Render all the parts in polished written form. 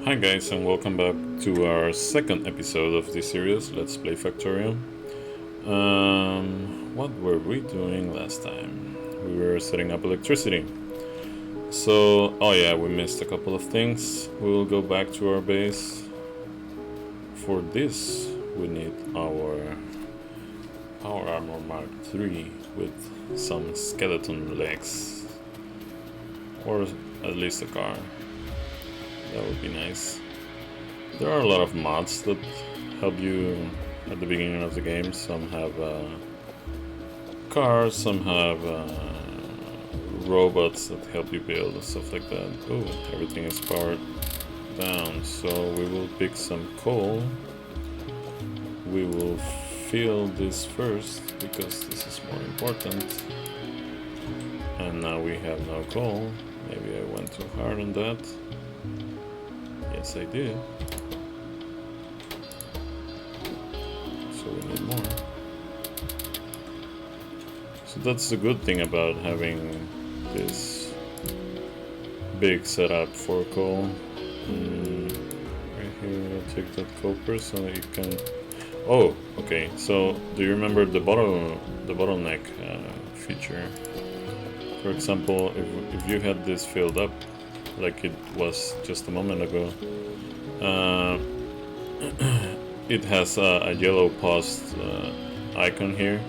Hi guys, and welcome back to our second episode of this series, Let's Play Factorio. What were we doing last time? We were setting up electricity. So, oh yeah, we missed a couple of things. We will go back to our base. For this, we need our Power Armor Mark III with some skeleton legs. Or at least a car. That would be nice. There are a lot of mods that help you at the beginning of the game. Some have cars, some have robots that help you build and stuff like that. Oh, everything is powered down, so we will pick some coal. We will fill this first because this is more important. And now we have no coal. Maybe I went too hard on that. Yes, I did. So we need more. So that's the good thing about having this big setup for coal. Right here, I'll take that copper so that you can. Oh, okay. So do you remember the bottleneck feature? For example, if you had this filled up, like it was just a moment ago, it has a yellow paused icon here.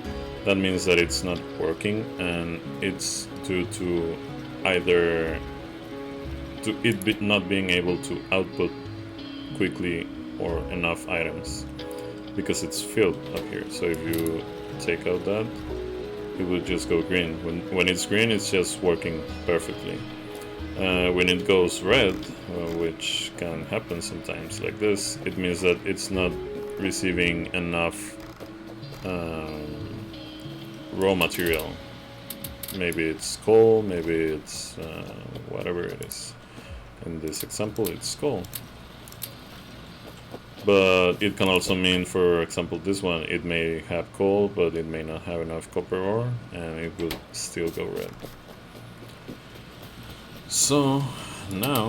That means that it's not working, and it's due to either not being able to output quickly or enough items, because it's filled up here. So if you take out that, it would just go green. When it's green, it's just working perfectly. When it goes red, which can happen sometimes like this, it means that it's not receiving enough raw material. Maybe it's coal, maybe it's whatever it is. In this example, it's coal. But it can also mean, for example, this one, it may have coal, but it may not have enough copper ore, and it will still go red. So now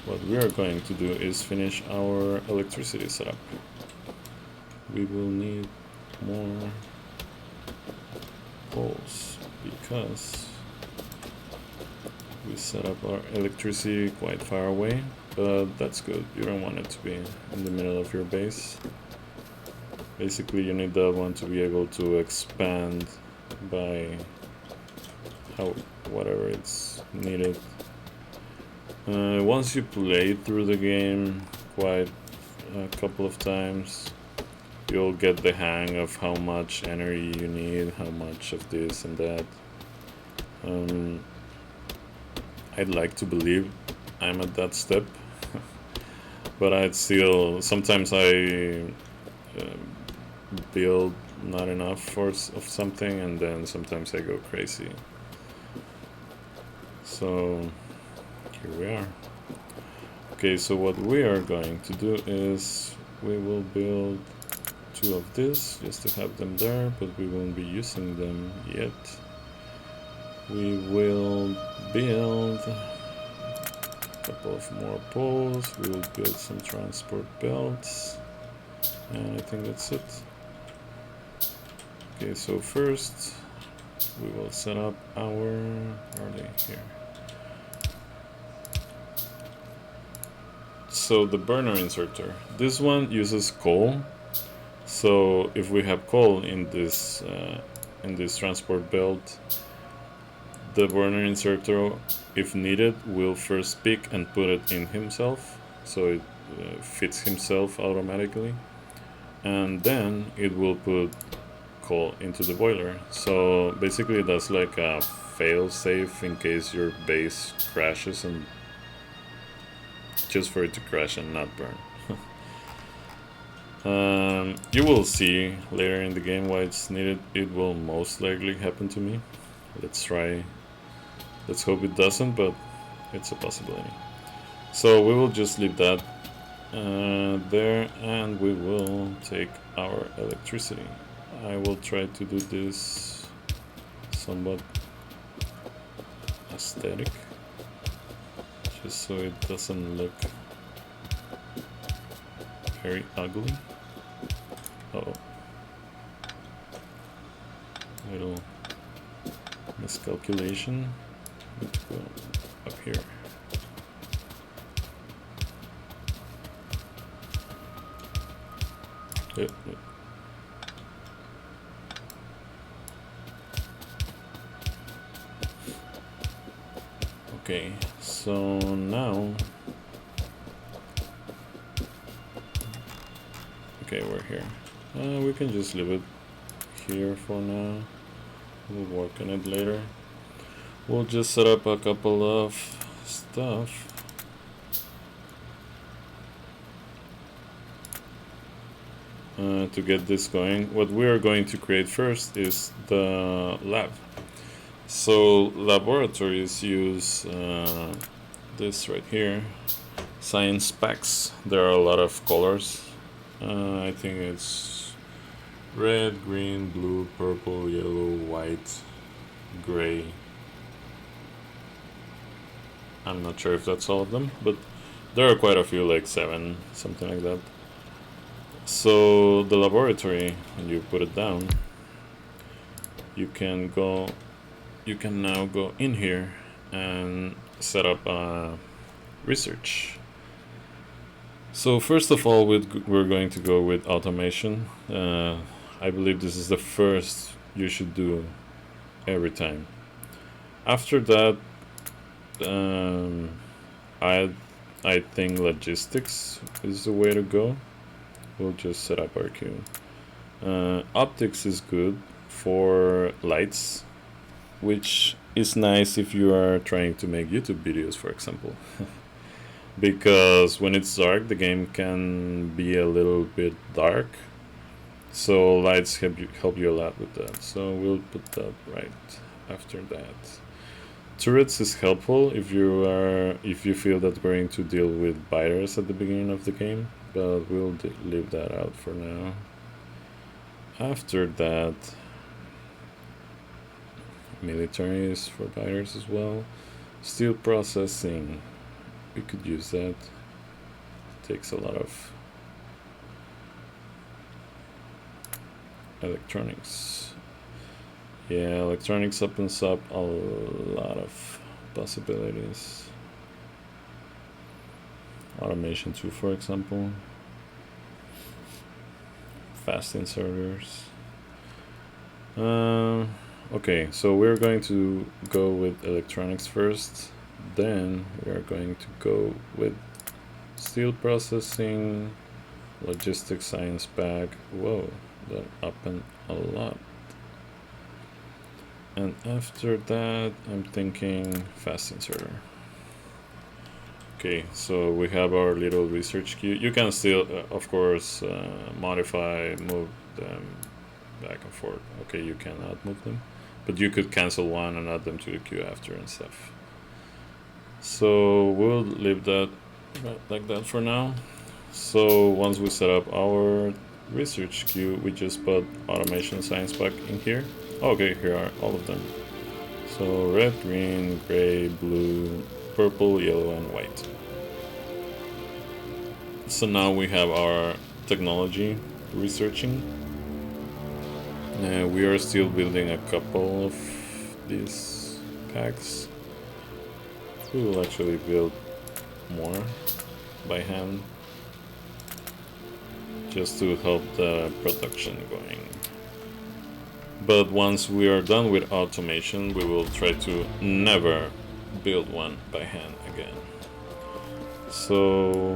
what we are going to do is finish our electricity setup. We will need more poles because we set up our electricity quite far away, but that's good. You don't want it to be in the middle of your base. Basically, you need that one to be able to expand by whatever it's needed. Once you play through the game quite a couple of times, you'll get the hang of how much energy you need, how much of this and that. I'd like to believe I'm at that step, but I'd still sometimes I build not enough of something, and then sometimes I go crazy. So here we are. Okay, so what we are going to do is we will build 2 of this just to have them there, but we won't be using them yet. We will build a couple of more poles. We will build some transport belts, and I think that's it. Okay, so first we will set up our, where are they? Here. So the burner inserter, this one uses coal. So if we have coal in this transport belt, the burner inserter, if needed, will first pick and put it in himself, so it fits himself automatically, and then it will put coal into the boiler. So basically that's like a fail-safe in case your base crashes, and just for it to crash and not burn. You will see later in the game why it's needed. It will most likely happen to me. Let's hope it doesn't, but it's a possibility. So we will just leave that there, and we will take our electricity. I will try to do this somewhat aesthetic, just so it doesn't look very ugly. Uh-oh. Little miscalculation. Let's go up here. Yep. Okay, so now... Okay, we're here. We can just leave it here for now. We'll work on it later. We'll just set up a couple of stuff. To get this going. What we are going to create first is the lab. So laboratories use this right here, science packs. There are a lot of colors. I think it's red, green, blue, purple, yellow, white, gray. I'm not sure if that's all of them, but there are quite a few, like 7, something like that. So the laboratory, when you put it down, you can now go in here and set up research. So first of all, we're going to go with automation. I believe this is the first you should do every time. After that, I think logistics is the way to go. We'll just set up our queue. Optics is good for lights, which is nice if you are trying to make YouTube videos, for example. Because when it's dark, the game can be a little bit dark. So lights help you a lot with that. So we'll put that right after that. Turrets is helpful if you feel that we're going to deal with biters at the beginning of the game, but we'll leave that out for now. After that, military is for biters as well. Steel processing, we could use that. It takes a lot of electronics. Yeah, electronics opens up a lot of possibilities. Automation too, for example. Fast inserters. Okay, so we're going to go with electronics first. Then we are going to go with steel processing, logistics science pack. Whoa, that opened a lot. And after that, I'm thinking fast inserter. Okay, so we have our little research queue. You can still, of course, modify, move them back and forth. Okay, you cannot move them, but you could cancel one and add them to the queue after and stuff. So we'll leave that like that for now. So once we set up our research queue, we just put automation science pack in here. Okay, here are all of them. So red, green, gray, blue, purple, yellow, and white. So now we have our technology researching. We are still building a couple of these packs. We will actually build more by hand, just to help the production going. But once we are done with automation, we will try to never build one by hand again. So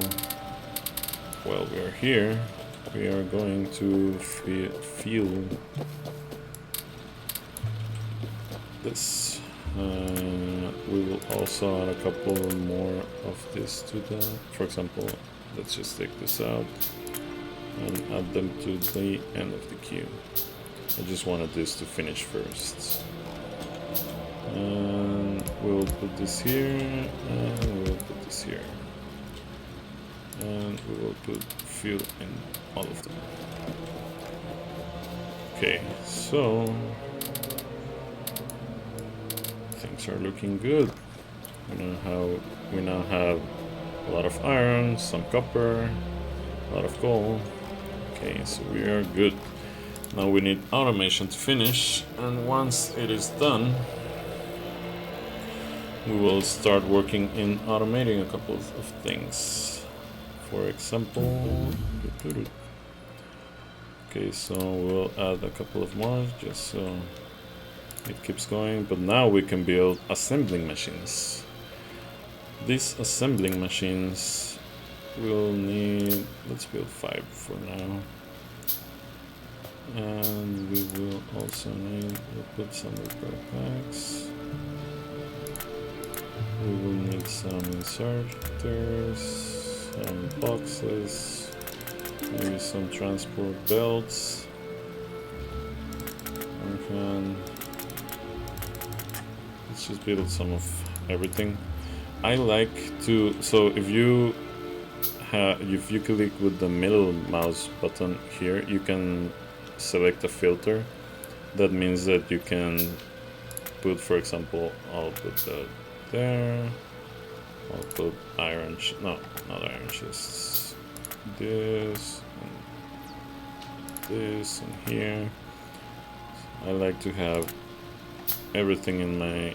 while we are here, we are going to fuel this. We will also add a couple more of this to the, for example, let's just take this out and add them to the end of the queue. I just wanted this to finish first. And we'll put this here, and we'll put this here. And we will put fuel in all of them. Okay, so things are looking good. We now have a lot of iron, some copper, A lot of coal. Okay, so we are good. Now we need automation to finish, and once it is done, we will start working in automating a couple of things. For example, okay, so we'll add a couple of more just so it keeps going. But now we can build assembling machines. These assembling machines will need, let's build 5 for now. And we will also need, we'll put some repair packs. We will need some inserters, some boxes, maybe some transport belts. And let's just build some of everything. I like to, so if you click with the middle mouse button here, you can select a filter. That means that you can put, for example, I'll put that there. I'll put iron, no, not iron chests. This and here. I like to have everything in my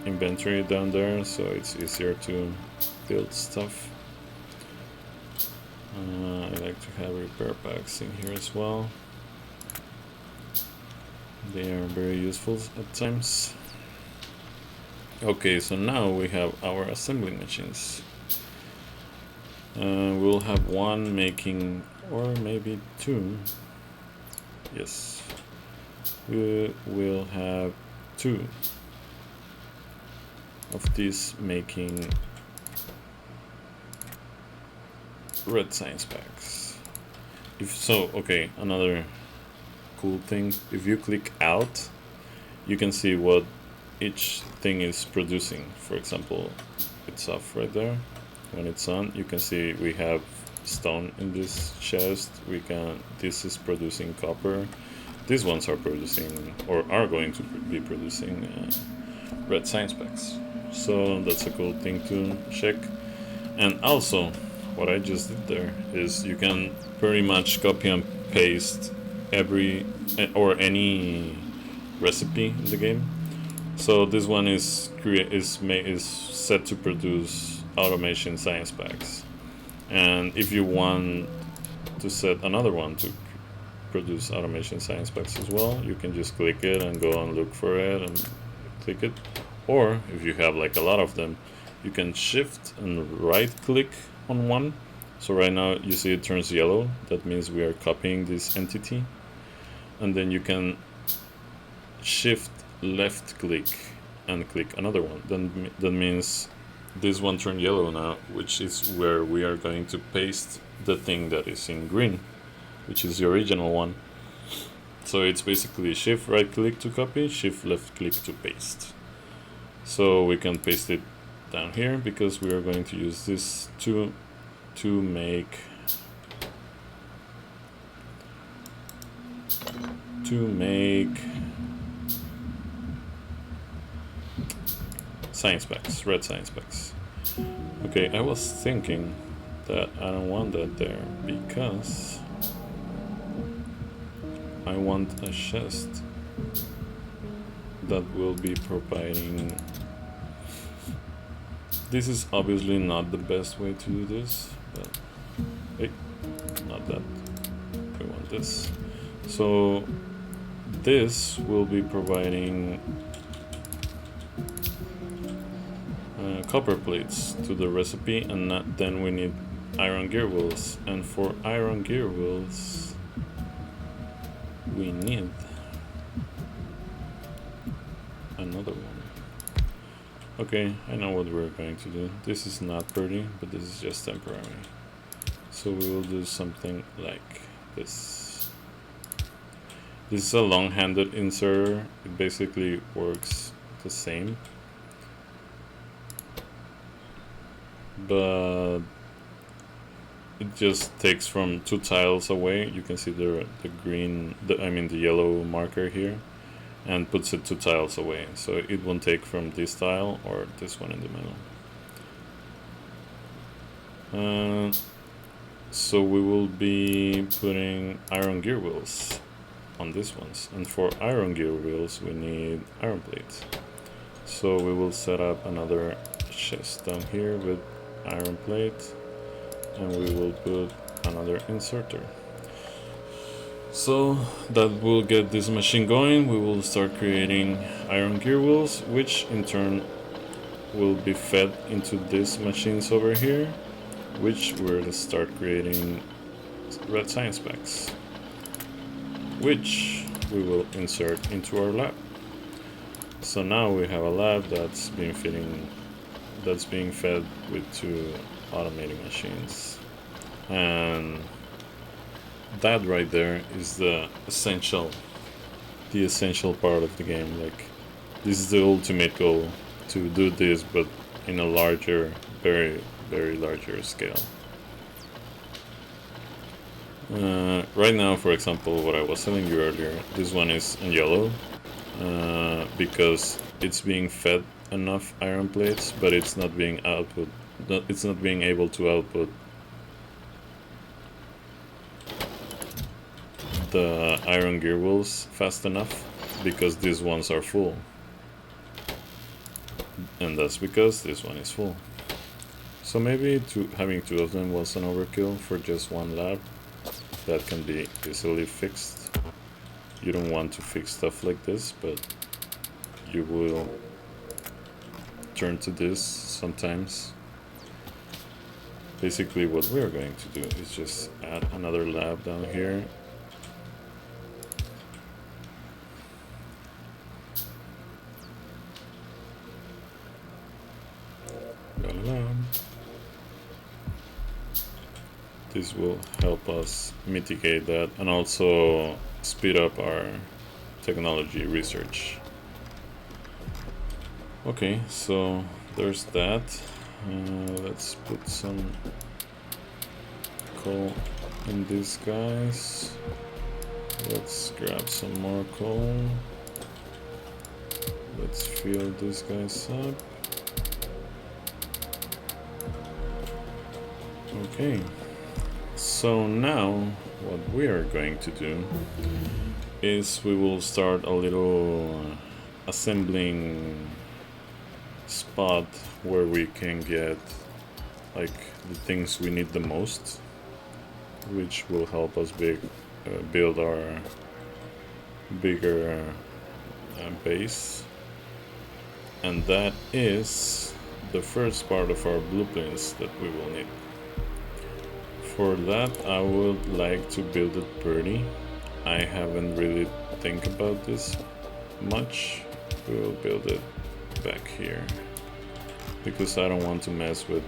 inventory down there, so it's easier to build stuff. I like to have repair packs in here as well. They are very useful at times. Okay, so now we have our assembling machines. We'll have one making, or maybe 2. Yes, we will have 2 of these making red science packs. If so, okay, another cool thing, if you click out, you can see what each thing is producing. For example, it's off right there. When it's on, you can see we have stone in this chest. This is producing copper. These ones are producing, or are going to be producing, red science packs. So that's a cool thing to check. And also, what I just did there is you can pretty much copy and paste every or any recipe in the game. So this one is set to produce automation science packs, and if you want to set another one to produce automation science packs as well, you can just click it and go and look for it and click it. Or if you have like a lot of them, you can shift and right click on one. So right now you see it turns yellow. That means we are copying this entity. And then you can shift left click and click another one. Then that means this one turned yellow now, which is where we are going to paste the thing that is in green, which is the original one. So it's basically shift right click to copy, shift left click to paste. So we can paste it down here because we are going to use this to make science packs, red science packs. Okay, I was thinking that I don't want that there because I want a chest that will be providing. This is obviously not the best way to do this, but hey, not that. We want this. So this will be providing copper plates to the recipe, and then we need iron gear wheels, and for iron gear wheels we need another one. Okay, I know what we're going to do. This is not pretty, but this is just temporary. So we will do something like this. This is a long-handed inserter. It basically works the same, but it just takes from 2 tiles away. You can see the yellow marker here, and puts it 2 tiles away. So it won't take from this tile or this one in the middle. So we will be putting iron gear wheels on these ones, and for iron gear wheels we need iron plates. So we will set up another chest down here with iron plate, and we will put another inserter. So that will get this machine going. We will start creating iron gear wheels, which in turn will be fed into these machines over here, which will start creating red science packs, which we will insert into our lab. So now we have a lab that's being fed with 2 automating machines, and that right there is the essential part of the game. Like, this is the ultimate goal, to do this, but in a larger, very larger scale. Right now, for example, what I was telling you earlier, this one is in yellow because it's being fed enough iron plates, but it's not being able to output the iron gear wheels fast enough, because these ones are full, and that's because this one is full. So maybe having 2 of them was an overkill for just one lab. That can be easily fixed. You don't want to fix stuff like this, but you will turn to this sometimes. Basically what we're going to do is just add another lab down here. This will help us mitigate that and also speed up our technology research. Okay, so there's that. Let's put some coal in these guys. Let's grab some more coal. Let's fill these guys up. Okay. So now what we are going to do is we will start a little assembling spot where we can get like the things we need the most, which will help us build our bigger base, and that is the first part of our blueprints that we will need. For that, I would like to build it pretty. I haven't really think about this much. We will build it back here because I don't want to mess with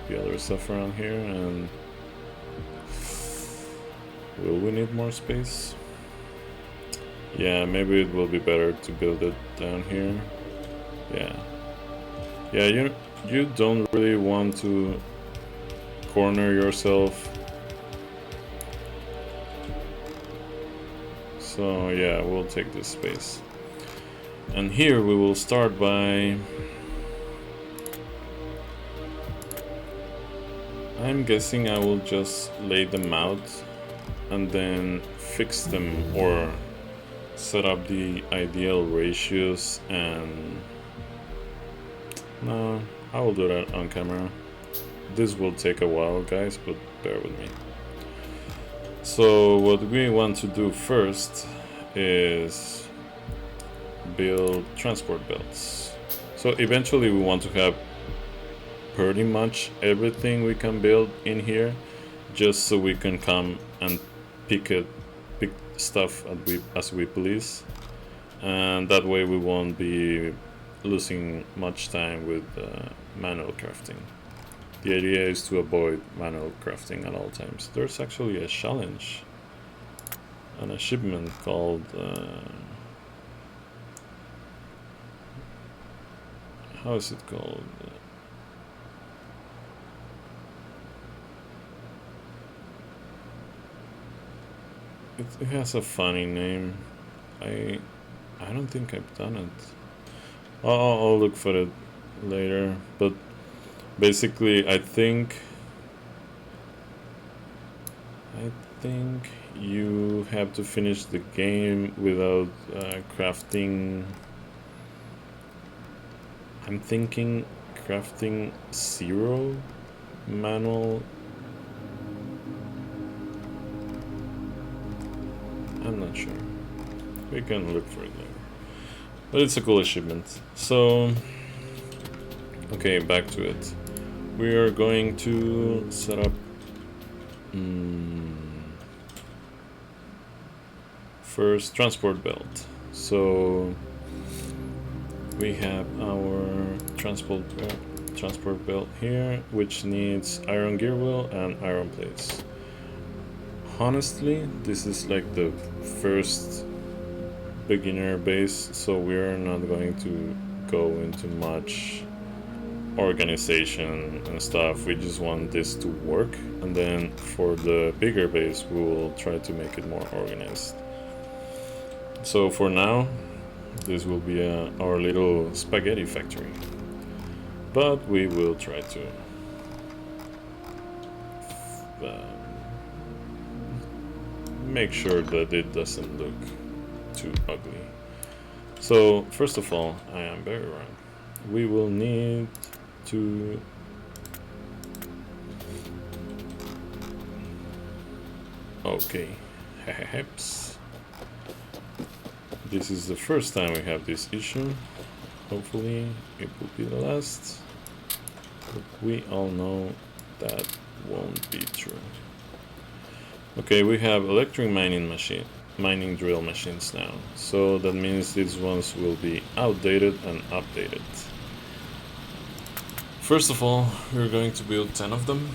the other stuff around here. And will we need more space? Yeah, maybe it will be better to build it down here. Yeah, you don't really want to corner yourself, so yeah, we'll take this space. And here we will start by, I'm guessing I will just lay them out and then fix them or set up the ideal ratios, and no, I will do that on camera. This will take a while, guys, but bear with me. So what we want to do first is build transport belts. So eventually we want to have pretty much everything we can build in here, just so we can come and pick stuff as we please, and that way we won't be losing much time with manual crafting. The idea is to avoid manual crafting at all times. There's actually a challenge, an achievement called how is it called? It has a funny name. I don't think I've done it. I'll look for it later, but basically I think I think you have to finish the game without crafting. I'm thinking crafting 0 manual. I'm not sure. We can look for it later. But it's a cool achievement. So, okay, back to it. We are going to set up first transport belt. So we have our transport belt here, which needs iron gear wheel and iron plates. Honestly, this is like the first beginner base, so we're not going to go into much organization and stuff. We just want this to work, and then for the bigger base we will try to make it more organized. So for now this will be our little spaghetti factory, but we will try to make sure that it doesn't look too ugly. So first of all, I am very wrong. We will need to okay, heps. This is the first time we have this issue. Hopefully it will be the last, but we all know that won't be true. Okay, we have electric mining drill machines now, so that means these ones will be outdated and updated. First of all, we're going to build 10 of them.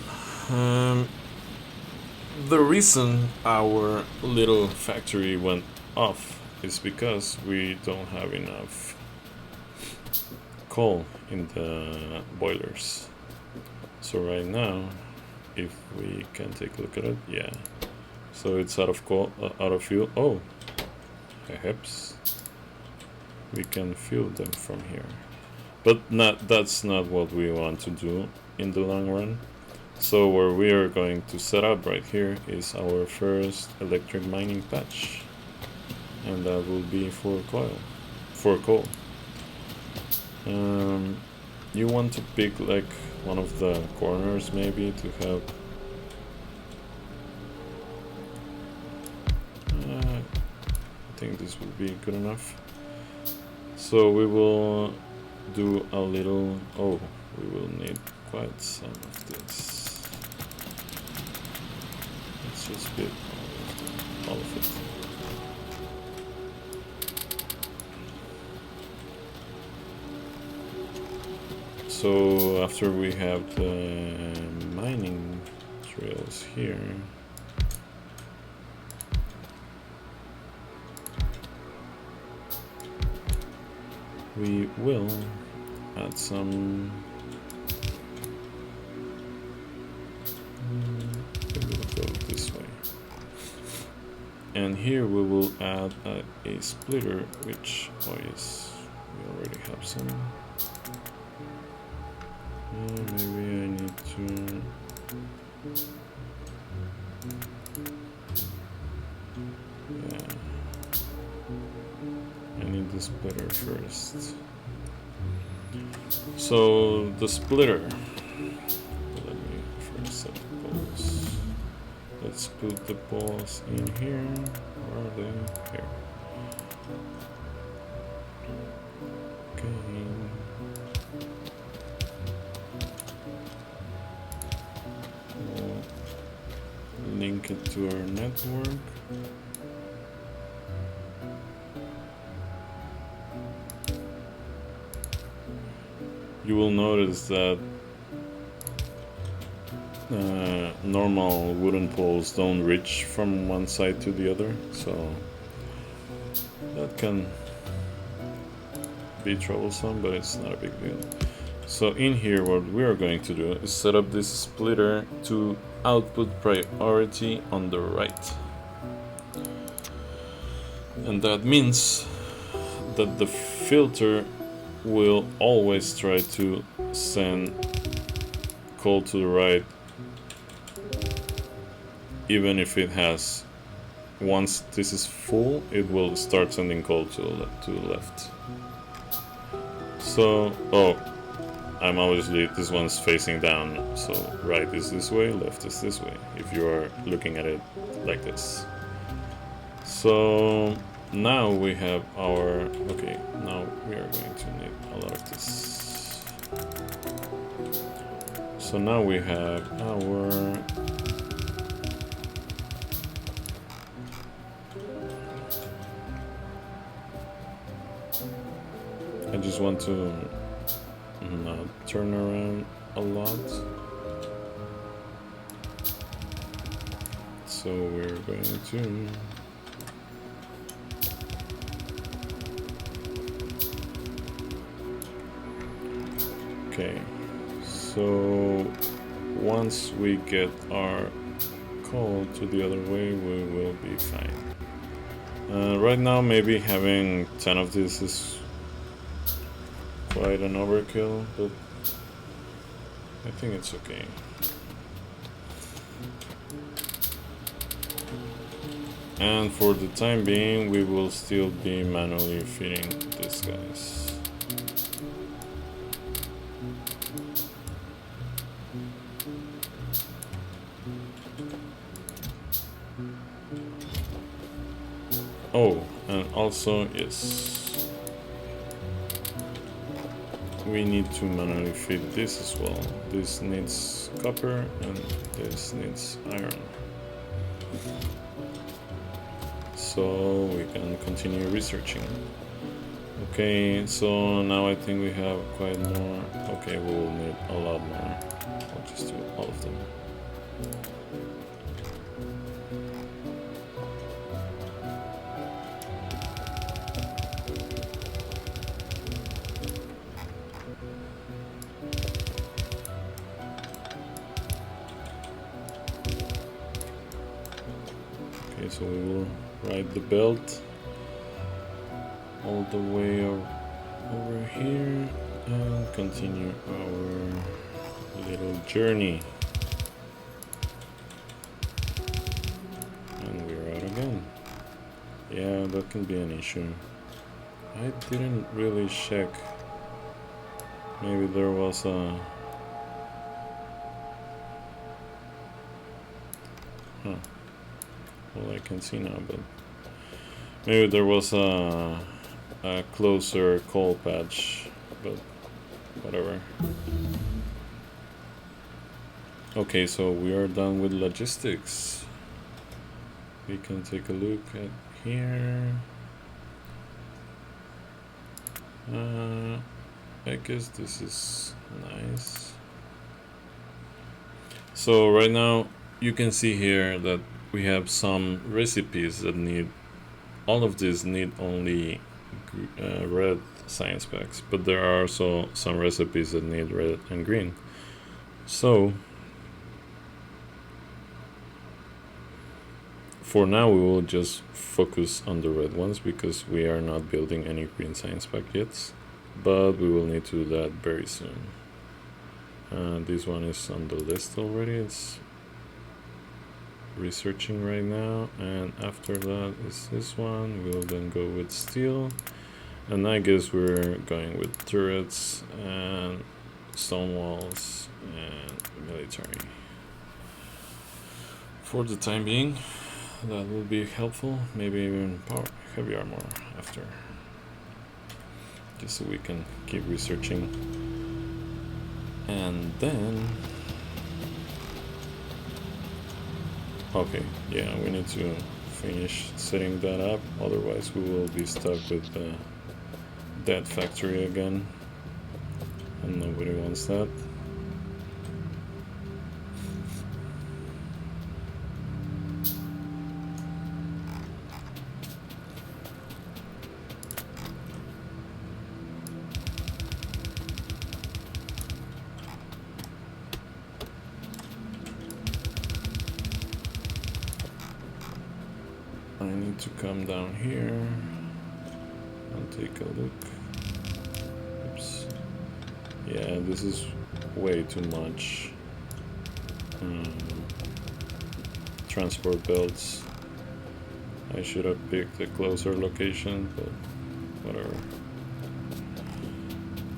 The reason our little factory went off is because we don't have enough coal in the boilers. So right now, if we can take a look at it, yeah. So it's out of coal, out of fuel. Oh, perhaps we can fuel them from here, but that's not what we want to do in the long run. So where we are going to set up right here is our first electric mining patch, and that will be for coal. You want to pick like one of the corners maybe to have I think this will be good enough. So we will do a little, oh, we will need quite some of this. Let's just build all of it. So after we have the mining drills here, we will add some. We will go this way, and here we will add a splitter, which we already have some. Maybe I need to. Yeah. I need the splitter first. So the splitter. Let me first set the poles. Let's put the poles in here. Where are they? Here. Okay. We'll link it to our network. You will notice that normal wooden poles don't reach from one side to the other, so that can be troublesome, but it's not a big deal. So in here what we are going to do is set up this splitter to output priority on the right, and that means that the filter will always try to send coal to the right even if it has, once this is full, it will start sending coal to the left. So, oh, I'm obviously, this one's facing down, so right is this way, left is this way, if you are looking at it like this. So now we have our, okay, now we are going to need a lot of this. So now we have our, I just want to not turn around a lot. So we're going to, okay, so once we get our call to the other way, we will be fine. Right now, maybe having 10 of this is quite an overkill, but I think it's okay. And for the time being, we will still be manually feeding these guys. Oh, and also, yes, we need to manually feed this as well. This needs copper and this needs iron. So we can continue researching. Okay, so now I think we have quite more. Okay, we will need a lot more. I'll just do all of them. Okay, so we will ride the belt all the way over here and continue our little journey. And we're out again. Yeah, that can be an issue. I didn't really check. Maybe there was a... Huh. Well, I can see now, but maybe there was a closer coal patch, but whatever. Okay, so we are done with logistics. We can take a look at here. I guess this is nice. So right now you can see here that we have some recipes that need, all of these need only red science packs, but there are also some recipes that need red and green. So for now we will just focus on the red ones because we are not building any green science pack yet, but we will need to do that very soon. This one is on the list already, it's researching right now, and after that is this one. We'll then go with steel, and I guess we're going with turrets and stone walls and military for the time being. That will be helpful. Maybe even heavy armor after, just so we can keep researching. And then okay, yeah, we need to finish setting that up, otherwise we will be stuck with that factory again, and nobody wants that. I need to come down here and take a look. Oops. Yeah, this is way too much transport belts. I should have picked a closer location, but whatever.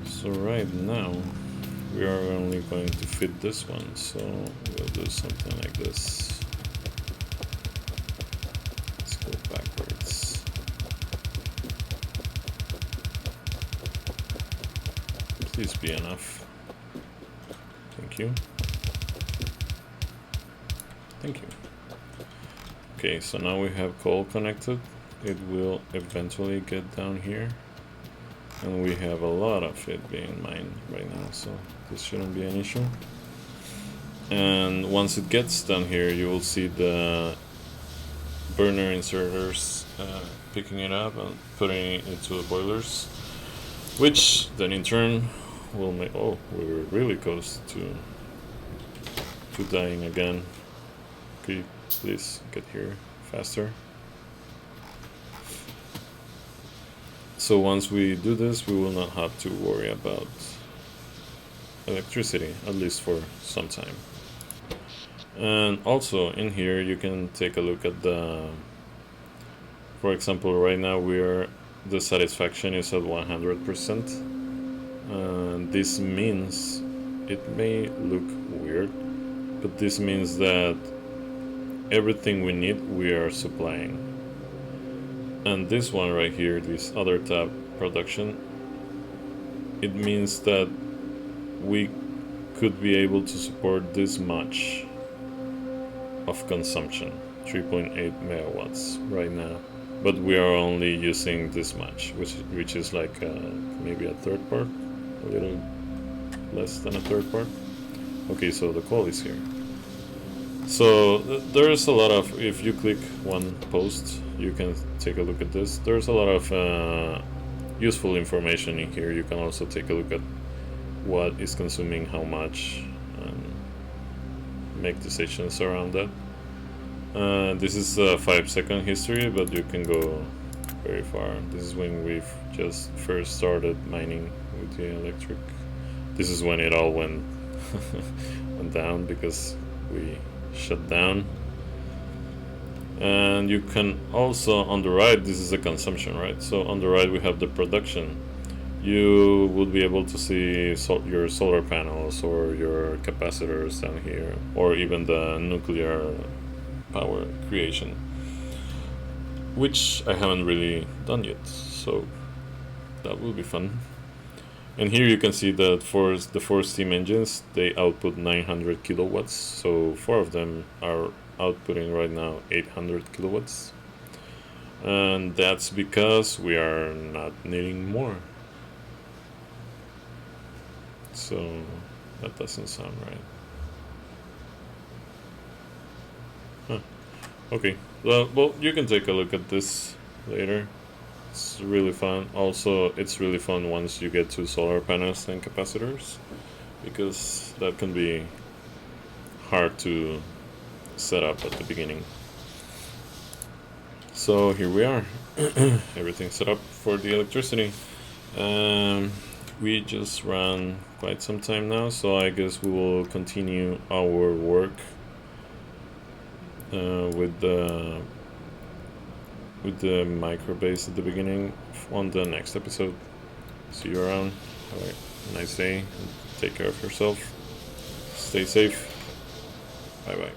So right now we are only going to fit this one, so we'll do something like this. Let's go backwards. Please be enough. Thank you. Thank you. Okay, so now we have coal connected. It will eventually get down here. And we have a lot of it being mined right now, so this shouldn't be an issue. And once it gets down here, you will see the burner inserters picking it up and putting it into the boilers, which then in turn will make... Oh, we were really close to dying again. Okay, please get here faster. So once we do this, we will not have to worry about electricity, at least for some time. And also in here you can take a look at the... For example, right now the satisfaction is at 100%. And this means, it may look weird, but this means that everything we need we are supplying. And this one right here, this other tab, production, it means that we could be able to support this much of consumption, 3.8 megawatts right now, but we are only using this much, which is like maybe a third part, a little less than a third part. Okay, so the coal is here. So there's a lot of, if you click one post, you can take a look at this. There's a lot of useful information in here. You can also take a look at what is consuming how much and make decisions around that. This is a 5-second history, but you can go very far. This is when we've just first started mining with the electric. This is when it all went down because we shut down. And you can also, on the right, this is the consumption, right? So on the right we have the production. You would be able to see your solar panels or your capacitors down here, or even the nuclear power creation, which I haven't really done yet, so that will be fun. And here you can see that for the 4 steam engines, they output 900 kilowatts, so 4 of them are outputting right now 800 kilowatts. And that's because we are not needing more. So that doesn't sound right. Huh. Okay, well, you can take a look at this later. It's really fun. Also, it's really fun once you get to solar panels and capacitors, because that can be hard to set up at the beginning. So here we are. Everything's set up for the electricity. We just ran quite some time now, so I guess we will continue our work with the micro base at the beginning on the next episode. See you around. Have a nice day. Take care of yourself. Stay safe. Bye bye.